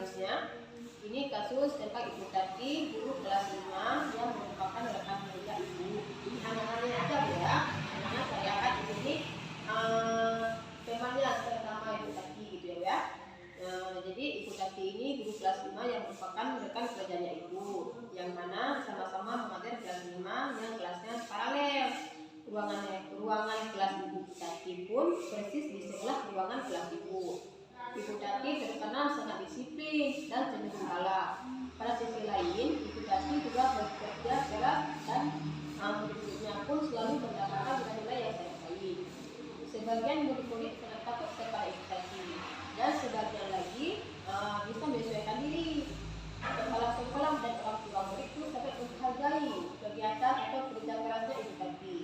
kasusnya. Ini kasus tentang Ibu Tati, guru kelas 5 yang merupakan rekan kerja ibu. Ini anak-anaknya aja ya, anak saya lihat di sini temannya pertama Ibu Tati gitu ya. Jadi Ibu Tati ini guru kelas 5 yang merupakan rekan kerjanya ibu, yang mana sama-sama mengajar kelas 5 yang kelasnya paralel. Ruangan kelas Ibu Tati pun persis di sebelah ruangan kelas ibu. Ibu Tati terkenal sangat disiplin dan cenderung galak. Pada sisi lain, Ibu Tati juga bekerja keras dan murid-muridnya pun selalu mendapatkan nilai yang sangat baik. Sebagian murid-murid sangat takut kepada Ibu Tati, dan sebagian lagi bisa menyesuaikan diri. Kepala sekolah dan orang tua murid itu sangat menghargai kegiatan atau kerja kerasnya Ibu Tati.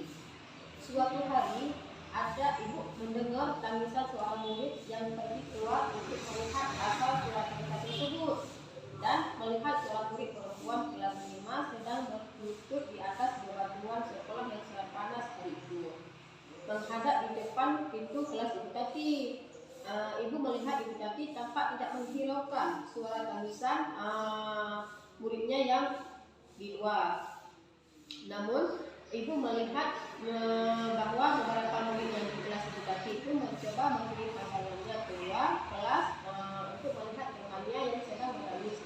Suatu hari, ada ibu mendengar tangisan seorang murid yang pergi keluar untuk melihat asal surat tangisan tersebut, dan melihat seorang murid perempuan kelas 5 sedang berlutut di atas bebatuan sekolah yang sangat panas hari itu, menghadap di depan pintu kelas Ibu Tati. Ibu melihat Ibu Tati tampak tidak menghiraukan suara tangisan muridnya yang di luar. Namun Ibu melihat bahwa beberapa murid yang di kelas Ibu Tati itu mencoba mengirim pasangannya keluar kelas untuk melihat temannya yang sedang menangis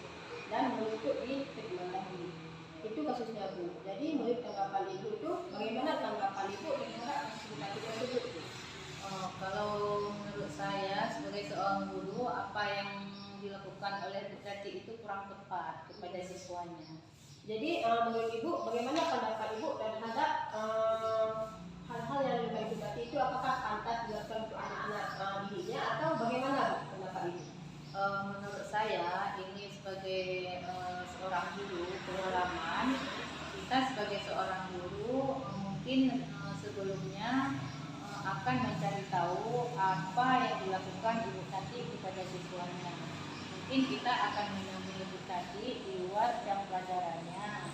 dan melutut di tepi matahari. Itu kasusnya Bu. Jadi menurut tanggapan Ibu itu, bagaimana tanggapan Ibu terhadap kasus Ibu Tati tersebut? Kalau menurut saya sebagai seorang guru, apa yang dilakukan oleh Bu Tati itu kurang tepat kepada siswanya. Jadi menurut Ibu, bagaimana pendapat Ibu terhadap hal-hal yang dilakukan Ibu Tati itu, apakah pantas dilakukan untuk anak-anak didiknya atau bagaimana pendapat Ibu? Menurut saya ini sebagai seorang guru, pengalaman kita sebagai seorang guru mungkin sebelumnya akan mencari tahu apa yang dilakukan Ibu Tati kepada siswanya. Mungkin kita akan menemui Ibu Tati di luar jam pelajarannya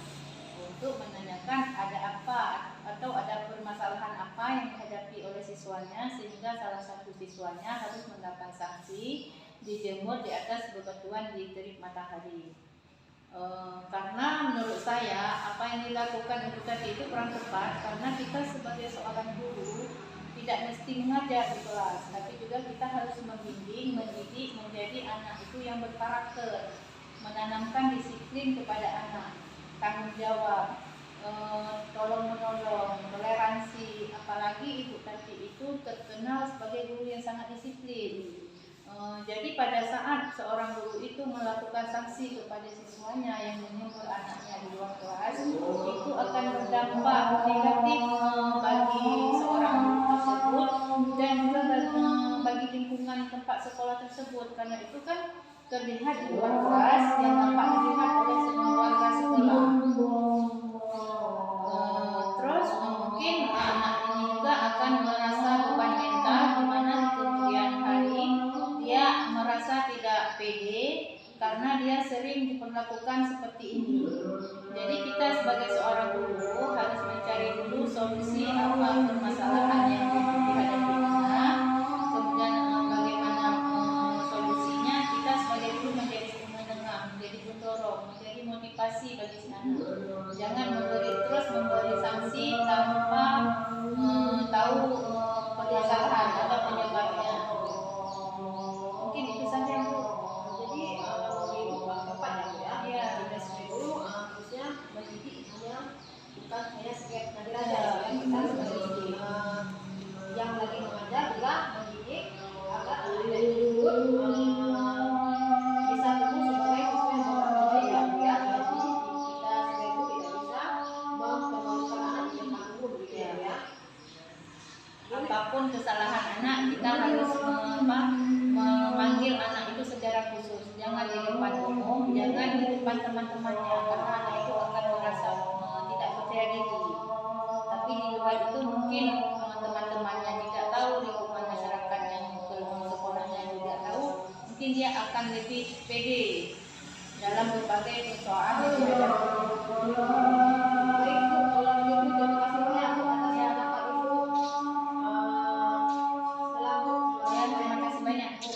untuk menanyakan ada apa atau ada permasalahan apa yang dihadapi oleh siswanya, sehingga salah satu siswanya harus mendapat sanksi dijemur di atas bebatuan di terik matahari. Karena menurut saya apa yang dilakukan Ibu Tati itu kurang tepat, karena kita sebagai seorang guru tidak mesti mengajar di kelas, tapi juga kita harus membimbing, mendidik menjadi anak itu yang berkarakter, menanamkan disiplin kepada anak, tanggung jawab, tolong menolong, toleransi. Apalagi Ibu Tati itu terkenal sebagai guru yang sangat disiplin. Jadi pada saat seorang guru itu melakukan sanksi kepada siswanya yang menyuruh anaknya di luar kelas, itu akan berdampak negatif bagi seorang guru tersebut dan juga bagi lingkungan tempat sekolah tersebut, karena itu kan terlihat di luar kelas yang tampak dilihat oleh semua warga sekolah. Terus mungkin anak ini juga akan merasa beban mental, di mana di kemudian hari dia merasa tidak pede karena dia sering diperlakukan seperti ini. Jadi kita sebagai seorang guru harus mencari dulu solusi apa permasalahan yang dihadapinya, kemudian bagaimana solusinya. Kita sebagai guru menjadi penengah, menjadi pendorong, menjadi motivasi bagi si anak. Jangan terus memberi sanksi tanpa tahu permasalahan atau penyebabnya. Mungkin itu saja Bu. Jadi Ibu tepat ya Bu ya. Kita sebagai guru harusnya mendidik bukan hanya sebagai pengajar saja ya. Kita sebagai yang lagi mengajar juga mendidik agar anak-anak tersebut bisa tumbuh sebagai siswa yang bekerja ya Bu ya. Jadi kita sebagai guru tidak bisa mempermalukan anak di depan umum gitu ya. Apapun kesalahan anak, kita harus memanggil anak itu secara khusus. Jangan di depan umum, jangan di depan teman-temannya, karena anak itu akan merasa tidak percaya diri. Tapi di luar itu mungkin teman-temannya tidak tahu, lingkungan masyarakat yang sekolahnya tidak tahu, mungkin dia akan lebih pede dalam berbagai persoalan yang dihadapi. Baik Bu, kalau begitu terima kasih banyak Bu atas pendapat Ibu. Salam Bu. Ya, terima kasih banyak Bu.